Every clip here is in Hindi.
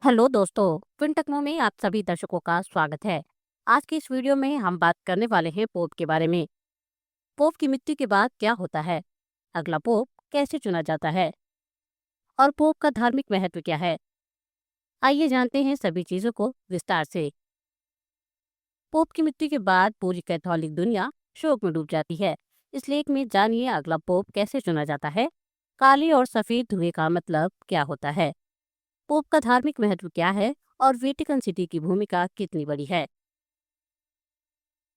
हेलो दोस्तों, फिनटेक्नो में आप सभी दर्शकों का स्वागत है। आज की इस वीडियो में हम बात करने वाले हैं पोप के बारे में। पोप की मृत्यु के बाद क्या होता है, अगला पोप कैसे चुना जाता है और पोप का धार्मिक महत्व क्या है। आइए जानते हैं सभी चीजों को विस्तार से। पोप की मृत्यु के बाद पूरी कैथोलिक दुनिया शोक में डूब जाती है। इस लेख में जानिए अगला पोप कैसे चुना जाता है, काले और सफेद धुएं का मतलब क्या होता है, पोप का धार्मिक महत्व क्या है और वेटिकन सिटी की भूमिका कितनी बड़ी है।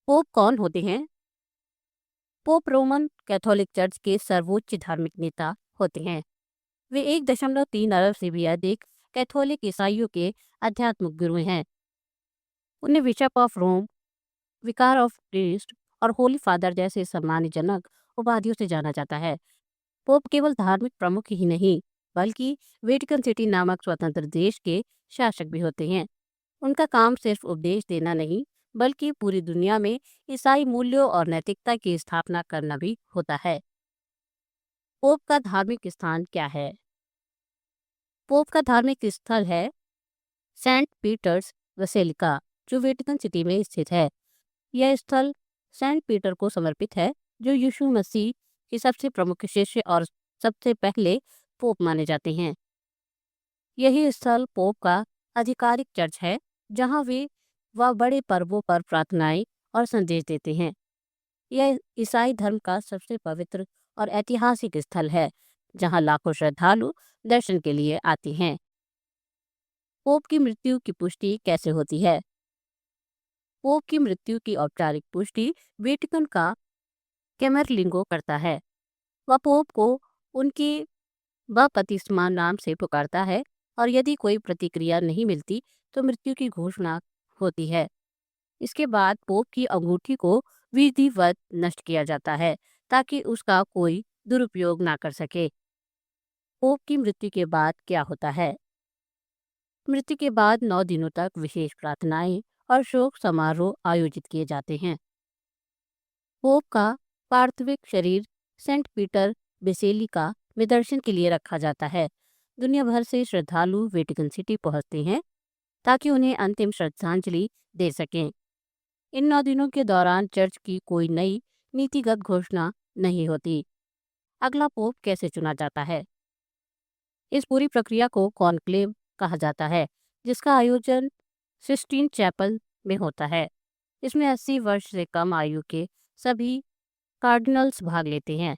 पोप कौन होते हैं? पोप रोमन कैथोलिक चर्च के सर्वोच्च धार्मिक नेता होते हैं। वे 1.3 अरब से भी अधिक कैथोलिक ईसाइयों के आध्यात्मिक गुरु हैं। उन्हें बिशप ऑफ रोम, विकार ऑफ प्रीस्ट और होली फादर जैसे सम्मानजनक उपाधियों से जाना जाता है। पोप केवल धार्मिक प्रमुख ही नहीं, बल्कि वेटिकन सिटी नामक स्वतंत्र देश के शासक भी होते हैं। उनका काम सिर्फ उपदेश देना नहीं, बल्कि पूरी दुनिया में ईसाई मूल्यों और नैतिकता की स्थापना करना भी होता है। पोप का धार्मिक स्थान क्या है? पोप का धार्मिक स्थल है सेंट पीटर्स बेसिलिका, जो वेटिकन सिटी में स्थित है। यह स्थल सेंट पीटर को समर्पित है, जो यीशु मसीह के सबसे प्रमुख शिष्य और सबसे पहले पोप माने जाते हैं। यही स्थल पोप का आधिकारिक चर्च है, जहां वे वह बड़े पर्वों पर प्रार्थनाएं और संदेश देते हैं। यह ईसाई धर्म का सबसे पवित्र और ऐतिहासिक स्थल है, जहां लाखों श्रद्धालु दर्शन के लिए आते हैं। पोप की मृत्यु की पुष्टि कैसे होती है? पोप की मृत्यु की औपचारिक पुष्टि वेटिकन का कैमरलिंगो करता है। वह पोप को उनके बपतिस्मा नाम से पुकारता है और यदि कोई प्रतिक्रिया नहीं मिलती तो मृत्यु की घोषणा होती है। इसके बाद पोप की अंगूठी को विधिवत नष्ट किया जाता है, ताकि उसका कोई दुरुपयोग ना कर सके। पोप की मृत्यु के बाद क्या होता है? मृत्यु के बाद 9 दिनों तक विशेष प्रार्थनाएं और शोक समारोह आयोजित किए जाते हैं। पोप का पार्थिव शरीर सेंट पीटर बेसिलिका में दर्शन के लिए रखा जाता है। दुनिया भर से श्रद्धालु वेटिकन सिटी पहुंचते हैं, ताकि उन्हें अंतिम श्रद्धांजलि दे सकें। इन 9 दिनों के दौरान चर्च की कोई नई नीतिगत घोषणा नहीं होती। अगला पोप कैसे चुना जाता है? इस पूरी प्रक्रिया को कॉन्क्लेव कहा जाता है, जिसका आयोजन सिस्टीन चैपल में होता है। इसमें 80 वर्ष से कम आयु के सभी कार्डिनल्स भाग लेते हैं।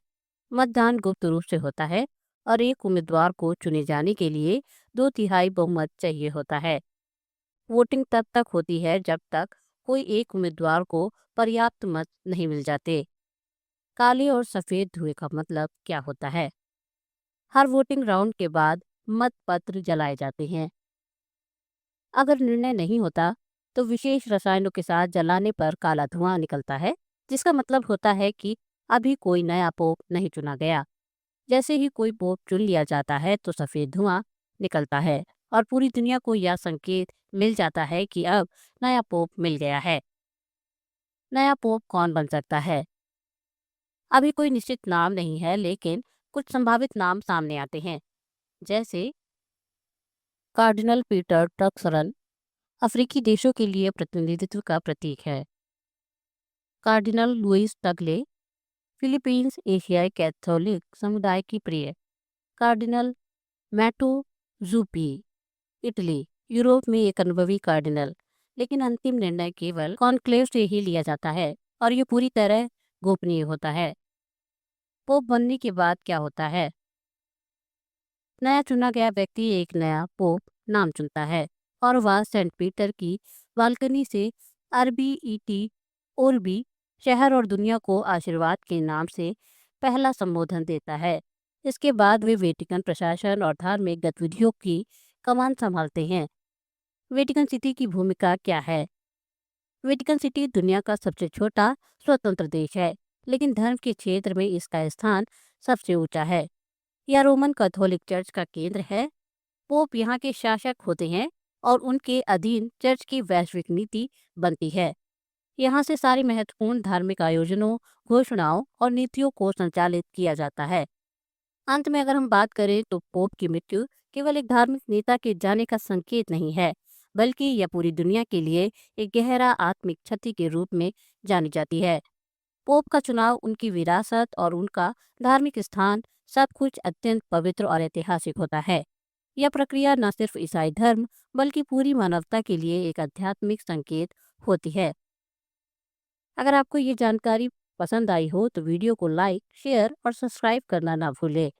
मतदान गुप्त रूप से होता है और एक उम्मीदवार को चुने जाने के लिए 2/3 बहुमत चाहिए होता है। वोटिंग तब तक होती है जब तक कोई एक उम्मीदवार को पर्याप्त मत नहीं मिल जाते। काले और सफेद धुएं का मतलब क्या होता है? हर वोटिंग राउंड के बाद मत पत्र जलाए जाते हैं। अगर निर्णय नहीं होता तो विशेष रसायनों के साथ जलाने पर काला धुआं निकलता है, जिसका मतलब होता है कि अभी कोई नया पोप नहीं चुना गया। जैसे ही कोई पोप चुन लिया जाता है तो सफेद धुआं निकलता है और पूरी दुनिया को यह संकेत मिल जाता है कि अब नया पोप मिल गया है। नया पोप कौन बन सकता है? अभी कोई निश्चित नाम नहीं है, लेकिन कुछ संभावित नाम सामने आते हैं, जैसे कार्डिनल पीटर टक्सरन अफ्रीकी देशों के लिए प्रतिनिधित्व का प्रतीक है। कार्डिनल लुइस टगले फिलीपींस एशियाई कैथोलिक समुदाय की प्रिय। कार्डिनल मैटो जूपी इटली यूरोप में एक अनुभवी कार्डिनल, लेकिन अंतिम निर्णय केवल कॉन्क्लेव से ही लिया जाता है और ये पूरी तरह गोपनीय होता है। पोप बनने के बाद क्या होता है? नया चुना गया व्यक्ति एक नया पोप नाम चुनता है और वह सेंट पीटर की बालकनी से RBET ओरबी शहर और दुनिया को आशीर्वाद के नाम से पहला संबोधन देता है। इसके बाद वे वेटिकन प्रशासन और धार्मिक गतिविधियों की कमान संभालते हैं। वेटिकन सिटी की भूमिका क्या है? वेटिकन सिटी दुनिया का सबसे छोटा स्वतंत्र देश है, लेकिन धर्म के क्षेत्र में इसका स्थान सबसे ऊंचा है। यह रोमन कैथोलिक चर्च का केंद्र है। पोप यहाँ के शासक होते हैं और उनके अधीन चर्च की वैश्विक नीति बनती है। यहाँ से सारे महत्वपूर्ण धार्मिक आयोजनों, घोषणाओं और नीतियों को संचालित किया जाता है। अंत में अगर हम बात करें तो पोप की मृत्यु केवल एक धार्मिक नेता के जाने का संकेत नहीं है, बल्कि यह पूरी दुनिया के लिए एक गहरा आत्मिक क्षति के रूप में जानी जाती है। पोप का चुनाव, उनकी विरासत और उनका धार्मिक स्थान, सब कुछ अत्यंत पवित्र और ऐतिहासिक होता है। यह प्रक्रिया न सिर्फ ईसाई धर्म बल्कि पूरी मानवता के लिए एक आध्यात्मिक संकेत होती है। अगर आपको ये जानकारी पसंद आई हो तो वीडियो को लाइक, शेयर और सब्सक्राइब करना ना भूलें।